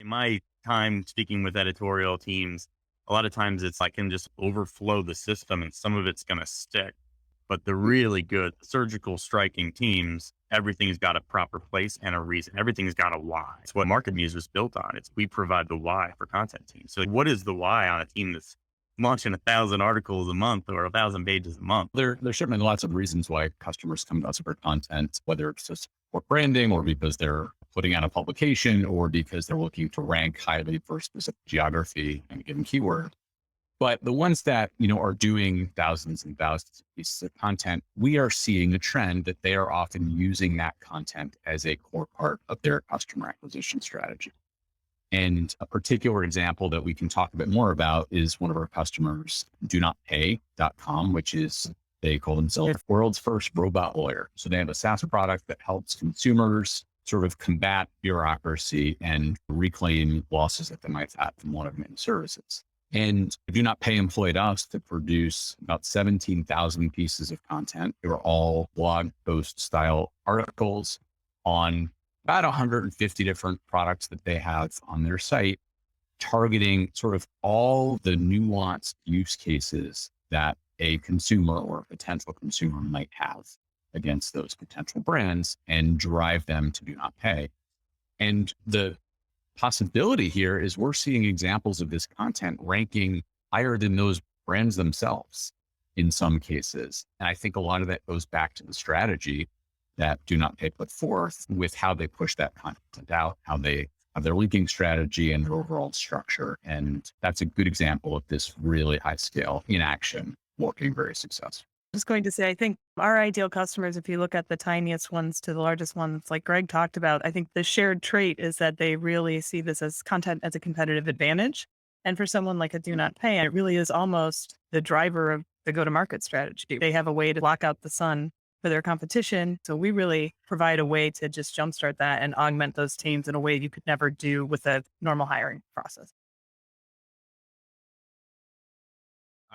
In my time speaking with editorial teams, a lot of times it's I can just overflow the system and some of it's going to stick. But the really good surgical striking teams, everything's got a proper place and a reason. Everything's got a why. It's what MarketMuse was built on. It's we provide the why for content teams. So what is the why on a team that's launching 1,000 articles a month or 1,000 pages a month? There's certainly lots of reasons why customers come to us for content, whether it's just for branding or because they're putting out a publication or because they're looking to rank highly for a specific geography and a given keyword. But the ones that, are doing thousands and thousands of pieces of content, we are seeing a trend that they are often using that content as a core part of their customer acquisition strategy. And a particular example that we can talk a bit more about is one of our customers, donotpay.com, which is, they call themselves world's first robot lawyer. So they have a SaaS product that helps consumers sort of combat bureaucracy and reclaim losses that they might have had from one of many services. And Do Not Pay employed us to produce about 17,000 pieces of content. They were all blog post style articles on about 150 different products that they have on their site, targeting sort of all the nuanced use cases that a consumer or a potential consumer might have against those potential brands and drive them to do not pay. And the possibility here is we're seeing examples of this content ranking higher than those brands themselves in some cases. And I think a lot of that goes back to the strategy that Do Not Pay put forth with how they push that content out, how they have their linking strategy and their overall structure. And that's a good example of this really high scale in action, working very successful. Just going to say, I think our ideal customers, if you look at the tiniest ones to the largest ones, like Greg talked about, I think the shared trait is that they really see this as content as a competitive advantage. And for someone like a Do Not Pay, it really is almost the driver of the go-to-market strategy. They have a way to block out the sun for their competition. So we really provide a way to just jumpstart that and augment those teams in a way you could never do with a normal hiring process.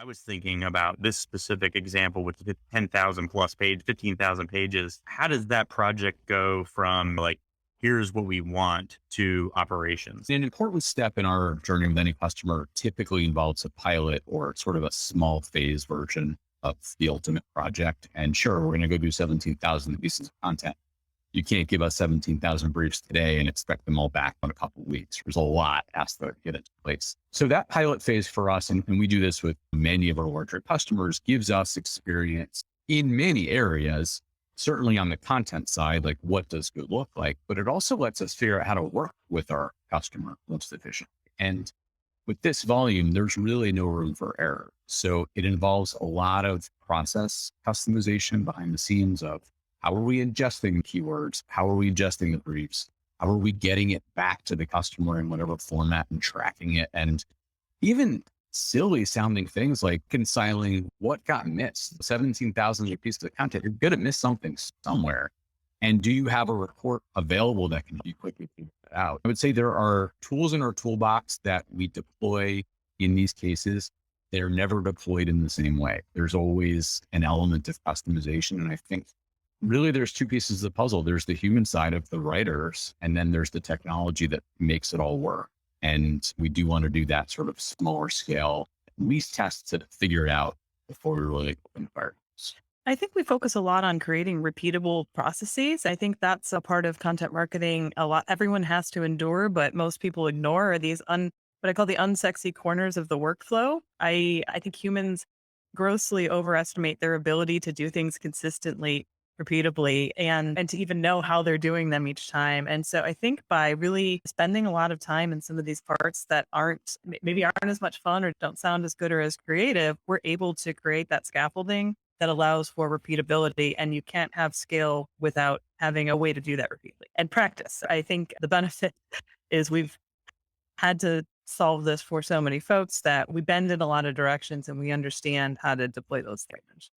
I was thinking about this specific example with the 10,000 plus page, 15,000 pages. How does that project go from like, here's what we want to operations? An important step in our journey with any customer typically involves a pilot or sort of a small phase version of the ultimate project. And sure, we're going to go do 17,000 pieces of content. You can't give us 17,000 briefs today and expect them all back in a couple of weeks. There's a lot has to get into place. So that pilot phase for us, and we do this with many of our larger customers, gives us experience in many areas, certainly on the content side, like what does good look like, but it also lets us figure out how to work with our customer most efficiently. And with this volume, there's really no room for error. So it involves a lot of process customization behind the scenes of how are we ingesting keywords? How are we ingesting the briefs? How are we getting it back to the customer in whatever format and tracking it? And even silly sounding things like reconciling what got missed, 17,000 pieces of content, you're going to miss something somewhere. And do you have a report available that can be quickly figured out? I would say there are tools in our toolbox that we deploy in these cases. They're never deployed in the same way. There's always an element of customization. And I think really there's two pieces of the puzzle. There's the human side of the writers, and then there's the technology that makes it all work. And we do want to do that sort of smaller scale, at least test to figure it out before we really open fire. I think we focus a lot on creating repeatable processes. I think that's a part of content marketing. A lot everyone has to endure, but most people ignore are these what I call the unsexy corners of the workflow. I think humans grossly overestimate their ability to do things consistently, repeatably, and to even know how they're doing them each time. And so I think by really spending a lot of time in some of these parts that maybe aren't as much fun or don't sound as good or as creative, we're able to create that scaffolding that allows for repeatability. And you can't have scale without having a way to do that repeatedly and practice. I think the benefit is we've had to solve this for so many folks that we bend in a lot of directions and we understand how to deploy those things.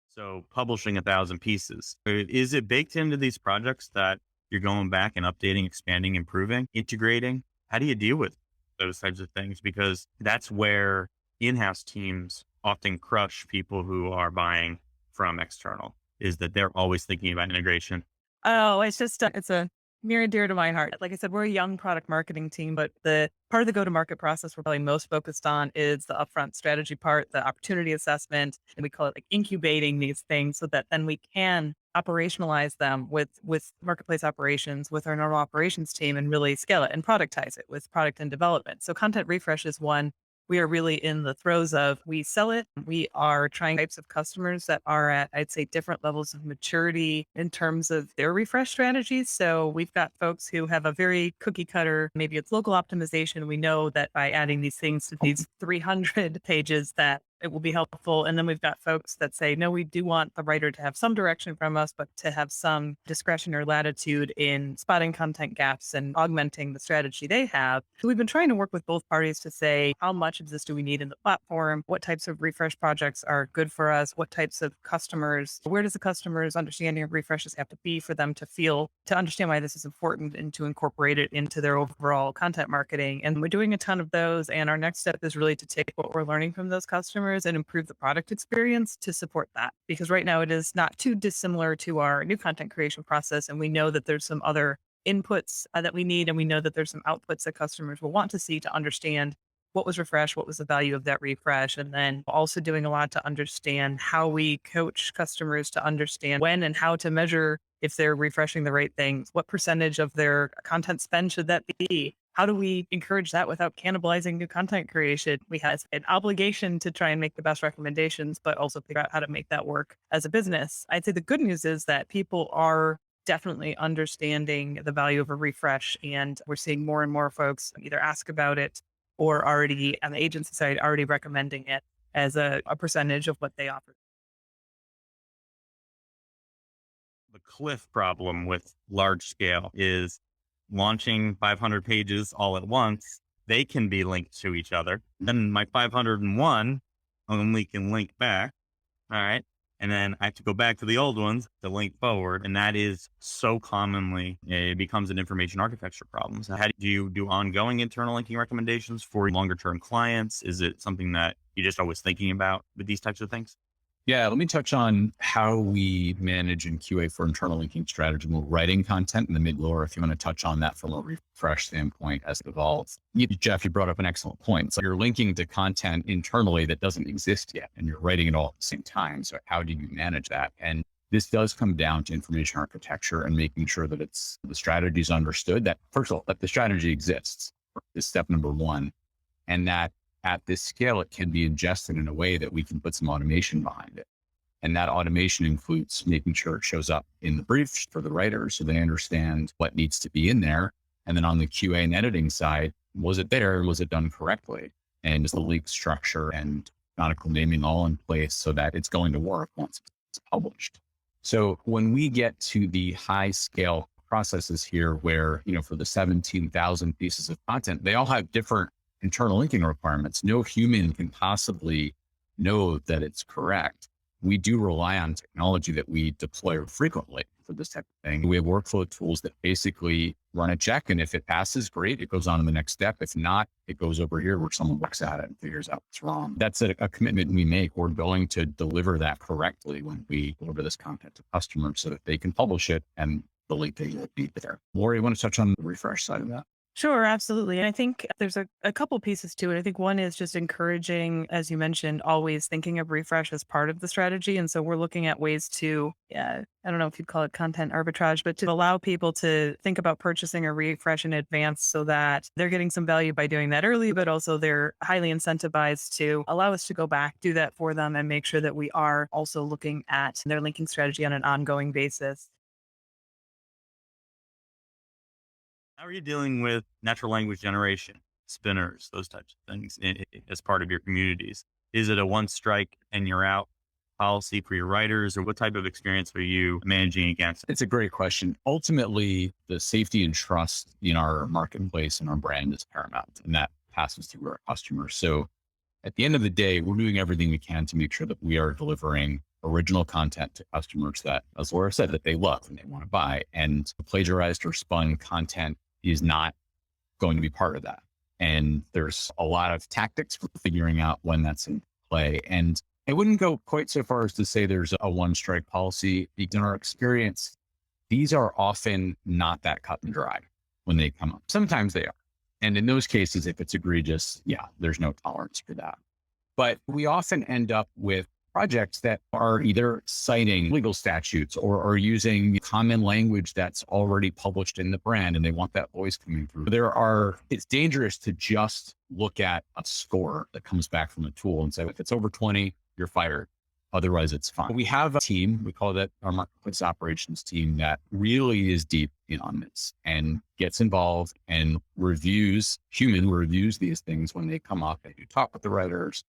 So publishing 1,000 pieces, is it baked into these projects that you're going back and updating, expanding, improving, integrating? How do you deal with those types of things? Because that's where in-house teams often crush people who are buying from external, is that they're always thinking about integration. Oh, it's just, it's a near and dear to my heart. Like I said, we're a young product marketing team, but the part of the go-to-market process we're probably most focused on is the upfront strategy part, the opportunity assessment, and we call it like incubating these things so that then we can operationalize them with marketplace operations, with our normal operations team, and really scale it and productize it with product and development. So content refresh is one we are really in the throes of. We sell it. We are trying types of customers that are at, I'd say, different levels of maturity in terms of their refresh strategies. So we've got folks who have a very cookie cutter, maybe it's local optimization. We know that by adding these things to these 300 pages that it will be helpful. And then we've got folks that say, no, we do want the writer to have some direction from us, but to have some discretion or latitude in spotting content gaps and augmenting the strategy they have. So we've been trying to work with both parties to say, how much of this do we need in the platform? What types of refresh projects are good for us? What types of customers? Where does the customer's understanding of refreshes have to be for them to understand why this is important and to incorporate it into their overall content marketing? And we're doing a ton of those. And our next step is really to take what we're learning from those customers and improve the product experience to support that. Because right now it is not too dissimilar to our new content creation process. And we know that there's some other inputs that we need. And we know that there's some outputs that customers will want to see to understand what was refreshed, what was the value of that refresh. And then also doing a lot to understand how we coach customers to understand when and how to measure if they're refreshing the right things, what percentage of their content spend should that be? How do we encourage that without cannibalizing new content creation? We have an obligation to try and make the best recommendations, but also figure out how to make that work as a business. I'd say the good news is that people are definitely understanding the value of a refresh. And we're seeing more and more folks either ask about it or already on the agency side, already recommending it as a percentage of what they offer. The cliff problem with large scale is launching 500 pages all at once. They can be linked to each other. Then my 501 only can link back. All right. And then I have to go back to the old ones to link forward. And that is so commonly, it becomes an information architecture problem. So how do you do ongoing internal linking recommendations for longer term clients? Is it something that you're just always thinking about with these types of things? Yeah, let me touch on how we manage in QA for internal linking strategy. We're writing content in the mid-lower, if you want to touch on that from a refresh standpoint as it evolves. Jeff, you brought up an excellent point. So you're linking to content internally that doesn't exist yet, and you're writing it all at the same time. So how do you manage that? And this does come down to information architecture and making sure that the strategy is understood, that first of all, that the strategy exists is step number one. And that at this scale, it can be ingested in a way that we can put some automation behind it. And that automation includes making sure it shows up in the brief for the writer so they understand what needs to be in there. And then on the QA and editing side, was it there? Was it done correctly? And is the link structure and canonical naming all in place so that it's going to work once it's published? So when we get to the high scale processes here where, for the 17,000 pieces of content, they all have different internal linking requirements. No human can possibly know that it's correct. We do rely on technology that we deploy frequently for this type of thing. We have workflow tools that basically run a check. And if it passes, great, it goes on to the next step. If not, it goes over here where someone looks at it and figures out what's wrong. That's a commitment we make. We're going to deliver that correctly when we deliver this content to customers so that they can publish it and the link will be there. Lori, you want to touch on the refresh side of that? Sure, absolutely. And I think there's a couple pieces to it. I think one is just encouraging, as you mentioned, always thinking of refresh as part of the strategy. And so we're looking at ways to, I don't know if you'd call it content arbitrage, but to allow people to think about purchasing a refresh in advance so that they're getting some value by doing that early, but also they're highly incentivized to allow us to go back, do that for them, and make sure that we are also looking at their linking strategy on an ongoing basis. How are you dealing with natural language generation, spinners, those types of things as part of your communities? Is it a one strike and you're out policy for your writers, or what type of experience are you managing against? It's a great question. Ultimately, the safety and trust in our marketplace and our brand is paramount, and that passes through our customers. So at the end of the day, we're doing everything we can to make sure that we are delivering original content to customers that, as Laura said, that they love and they want to buy. And plagiarized or spun content is not going to be part of that. And there's a lot of tactics for figuring out when that's in play. And I wouldn't go quite so far as to say there's a one strike policy. In our experience, these are often not that cut and dry when they come up. Sometimes they are. And in those cases, if it's egregious, yeah, there's no tolerance for that. But we often end up with projects that are either citing legal statutes or are using common language that's already published in the brand, and they want that voice coming through. It's dangerous to just look at a score that comes back from a tool and say, if it's over 20, you're fired. Otherwise, it's fine. We have a team, we call that our marketplace operations team, that really is deep in on this and gets involved and reviews these things when they come up, and you talk with the writers.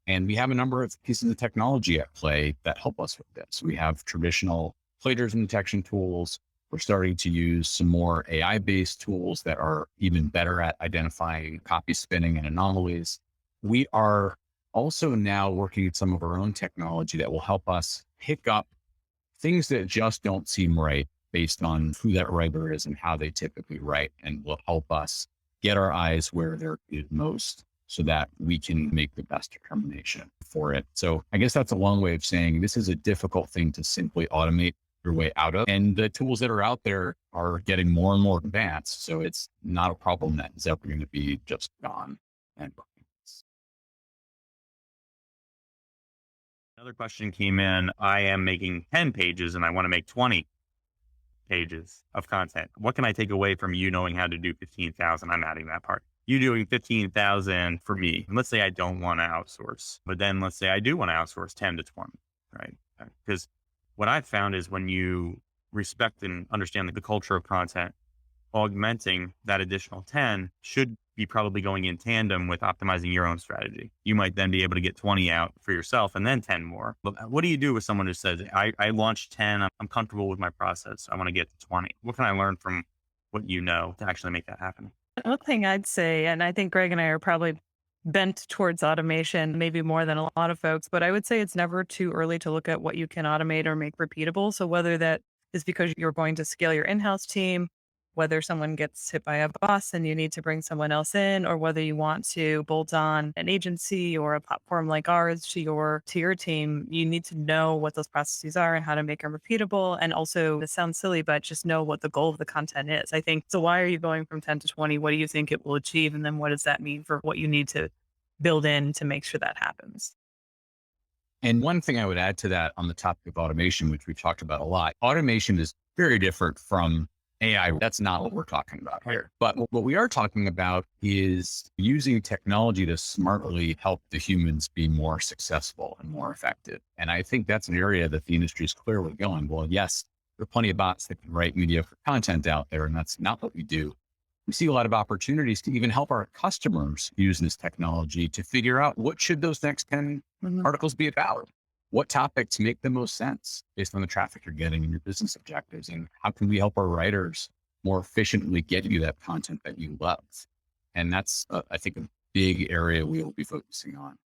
And we have a number of pieces of technology at play that help us with this. We have traditional plagiarism detection tools. We're starting to use some more AI-based tools that are even better at identifying copy spinning and anomalies. We are also now working with some of our own technology that will help us pick up things that just don't seem right based on who that writer is and how they typically write, and will help us get our eyes where there is most, so that we can make the best determination for it. So I guess that's a long way of saying this is a difficult thing to simply automate your way out of. And the tools that are out there are getting more and more advanced. So it's not a problem that is ever going to be just gone. And Another question came in. I am making 10 pages and I want to make 20 pages of content. What can I take away from you knowing how to do 15,000? I'm adding that part. You doing 15,000 for me. And let's say I don't want to outsource, but then let's say I do want to outsource 10 to 20, right? Because what I've found is when you respect and understand the culture of content, augmenting that additional 10 should be probably going in tandem with optimizing your own strategy. You might then be able to get 20 out for yourself and then 10 more. But what do you do with someone who says, I launched 10, I'm comfortable with my process, I want to get to 20? What can I learn from what you know to actually make that happen? One thing I'd say, and I think Greg and I are probably bent towards automation, maybe more than a lot of folks, but I would say it's never too early to look at what you can automate or make repeatable. So whether that is because you're going to scale your in-house team, whether someone gets hit by a boss and you need to bring someone else in, or whether you want to bolt on an agency or a platform like ours to your team, you need to know what those processes are and how to make them repeatable. And also, it sounds silly, but just know what the goal of the content is. I think, so why are you going from 10 to 20? What do you think it will achieve? And then what does that mean for what you need to build in to make sure that happens? And one thing I would add to that on the topic of automation, which we've talked about a lot, automation is very different from AI. That's not what we're talking about here. But what we are talking about is using technology to smartly help the humans be more successful and more effective. And I think that's an area that the industry is clearly going, well, yes, there are plenty of bots that can write mediocre content out there, and that's not what we do. We see a lot of opportunities to even help our customers use this technology to figure out what should those next 10 articles be about. What topics make the most sense based on the traffic you're getting and your business objectives? And how can we help our writers more efficiently get you that content that you love? And that's, I think, a big area we will be focusing on.